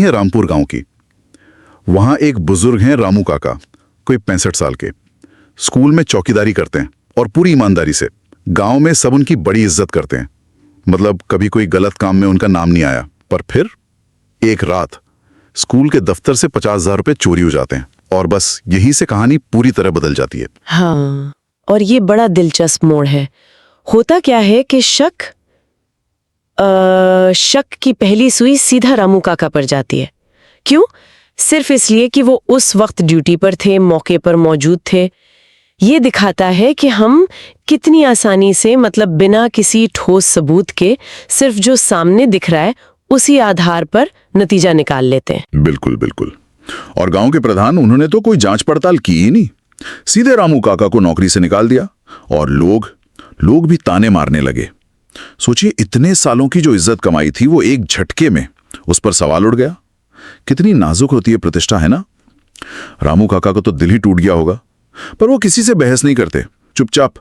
है रामपुर गांव की। वहां एक बुजुर्ग हैं रामू काका, कोई 65 साल के। स्कूल में चौकीदारी करते हैं और पूरी ईमानदारी से। गांव में सब उनकी बड़ी इज्जत करते हैं। मतलब कभी कोई गलत काम में उनका नाम नहीं आया। पर फिर एक रात स्कूल के दफ्तर से 50,000 रुपए चोरी हो जाते हैं और बस यहीं से कहानी पूरी तरह बदल जाती है। हाँ, और ये बड़ा दिलचस्प मोड़ है। होता क्या है कि शक की पहली सुई सीधा रामू काका पर जाती है। क्यों? सिर्फ इसलिए कि वो उस वक्त ड्यूटी पर थे, मौके पर मौजूद थे। ये दिखाता है कि हम कितनी आसानी से, मतलब बिना किसी ठोस सबूत के, सिर्फ जो सामने दिख रहा है उसी आधार पर नतीजा निकाल लेते हैं। बिल्कुल बिल्कुल। और गांव के प्रधान, उन्होंने तो कोई जांच पड़ताल की ही नहीं, सीधे रामू काका को नौकरी से निकाल दिया। और लोग भी ताने मारने लगे। सोचिए, इतने सालों की जो इज्जत कमाई थी वो एक झटके में उस पर सवाल उठ गया। कितनी नाजुक होती है प्रतिष्ठा, है ना? रामू काका को तो दिल ही टूट गया होगा, पर वो किसी से बहस नहीं करते, चुपचाप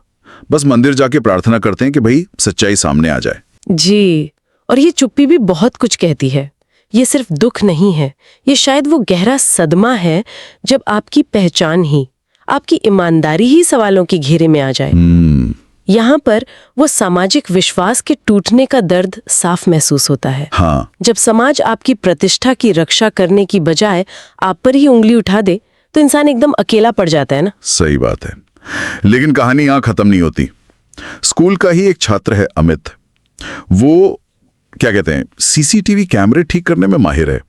बस मंदिर जाके प्रार्थना करते हैं कि भाई सच्चाई सामने आ जाए। जी, और ये चुप्पी भी बहुत कुछ कहती है। ये सिर्फ दुख नहीं है, ये शायद वो गहरा सदमा है जब आपकी पहचान ही, आपकी ईमानदारी ही सवालों की घेरे में आ जाए। यहाँ पर वो सामाजिक विश्वास के टूटने का दर्द साफ महसूस होता है। हाँ। जब समाज आपकी प्रतिष्ठा की रक्षा करने की बजाय आप पर ही उंगली उठा दे तो इंसान एकदम अकेला पड़ जाता है ना। सही बात है। लेकिन कहानी यहाँ खत्म नहीं होती। स्कूल का ही एक छात्र है अमित। वो क्या कहते हैं, सीसीटीवी कैमरे ठीक करने में माहिर है।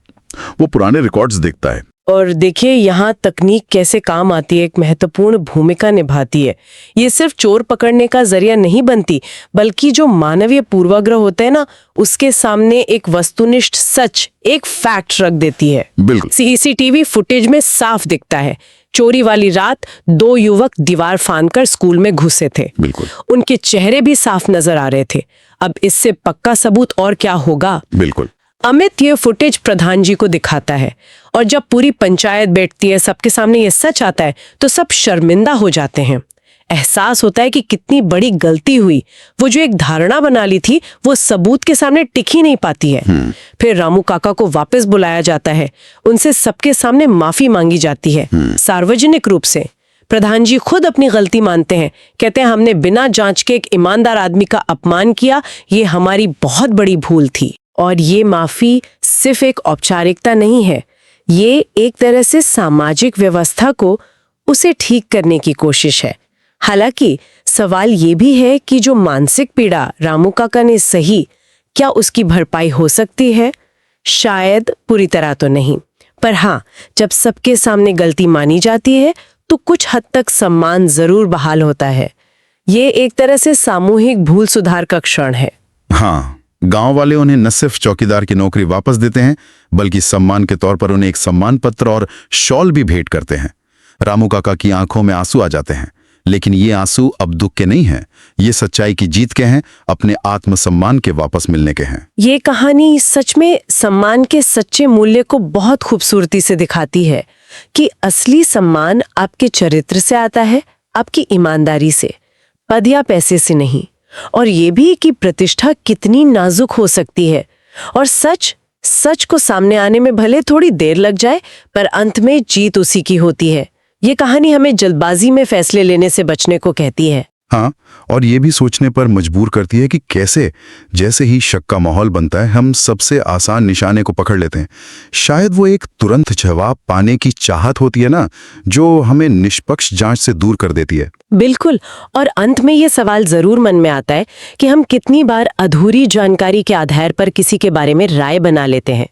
वो पुराने रिकॉर्ड्स देखता है। और देखिए, यहाँ तकनीक कैसे काम आती है, एक महत्वपूर्ण भूमिका निभाती है। ये सिर्फ चोर पकड़ने का जरिया नहीं बनती, बल्कि जो मानवीय पूर्वाग्रह होते हैं ना, उसके सामने एक वस्तुनिष्ठ सच, एक फैक्ट रख देती है। बिल्कुल। सीसीटीवी फुटेज में साफ दिखता है, चोरी वाली रात 2 युवक दीवार फांदकर स्कूल में घुसे थे। बिल्कुल। उनके चेहरे भी साफ नजर आ रहे थे। अब इससे पक्का सबूत और क्या होगा। बिल्कुल। अमित ये फुटेज प्रधान जी को दिखाता है, और जब पूरी पंचायत बैठती है, सबके सामने ये सच आता है, तो सब शर्मिंदा हो जाते हैं। एहसास होता है कि कितनी बड़ी गलती हुई। वो जो एक धारणा बना ली थी, वो सबूत के सामने टिक ही नहीं पाती है। फिर रामू काका को वापस बुलाया जाता है, उनसे सबके सामने माफी मांगी जाती है, सार्वजनिक रूप से। प्रधान जी खुद अपनी गलती मानते हैं, कहते हैं हमने बिना जांच के एक ईमानदार आदमी का अपमान किया, ये हमारी बहुत बड़ी भूल थी। और ये माफी सिर्फ एक औपचारिकता नहीं है, ये एक तरह से सामाजिक व्यवस्था को उसे ठीक करने की कोशिश है। हालांकि सवाल ये भी है कि जो मानसिक पीड़ा रामू काका ने सही, क्या उसकी भरपाई हो सकती है? शायद पूरी तरह तो नहीं, पर हाँ, जब सबके सामने गलती मानी जाती है तो कुछ हद तक सम्मान जरूर बहाल होता है। ये एक तरह से सामूहिक भूल सुधार का क्षण है। हाँ, गांव वाले उन्हें न सिर्फ चौकीदार की नौकरी वापस देते हैं, बल्कि सम्मान के तौर पर उन्हें एक सम्मान पत्र और शॉल भी भेंट करते हैं। रामू काका की आंखों में आंसू आ जाते हैं, लेकिन ये आंसू अब दुख के नहीं हैं, ये सच्चाई की जीत के हैं, अपने आत्मसम्मान के वापस मिलने के हैं। ये कहानी सच में सम्मान के सच्चे मूल्य को बहुत खूबसूरती से दिखाती है कि असली सम्मान आपके चरित्र से आता है, आपकी ईमानदारी से, पद या पैसे से नहीं। और ये भी कि प्रतिष्ठा कितनी नाजुक हो सकती है, और सच को सामने आने में भले थोड़ी देर लग जाए, पर अंत में जीत उसी की होती है। ये कहानी हमें जल्दबाजी में फैसले लेने से बचने को कहती है। हाँ, और ये भी सोचने पर मजबूर करती है कि कैसे जैसे ही शक का माहौल बनता है, हम सबसे आसान निशाने को पकड़ लेते हैं। शायद वो एक तुरंत जवाब पाने की चाहत होती है ना, जो हमें निष्पक्ष जांच से दूर कर देती है। बिल्कुल। और अंत में ये सवाल जरूर मन में आता है कि हम कितनी बार अधूरी जानकारी के आधार पर किसी के बारे में राय बना लेते हैं।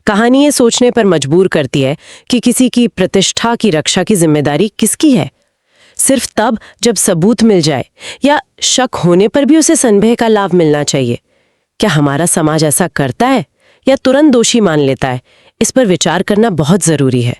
कहानी ये सोचने पर मजबूर करती है कि किसी की प्रतिष्ठा की रक्षा की जिम्मेदारी किसकी है। सिर्फ तब जब सबूत मिल जाए, या शक होने पर भी उसे संदेह का लाभ मिलना चाहिए। क्या हमारा समाज ऐसा करता है, या तुरंत दोषी मान लेता है? इस पर विचार करना बहुत जरूरी है।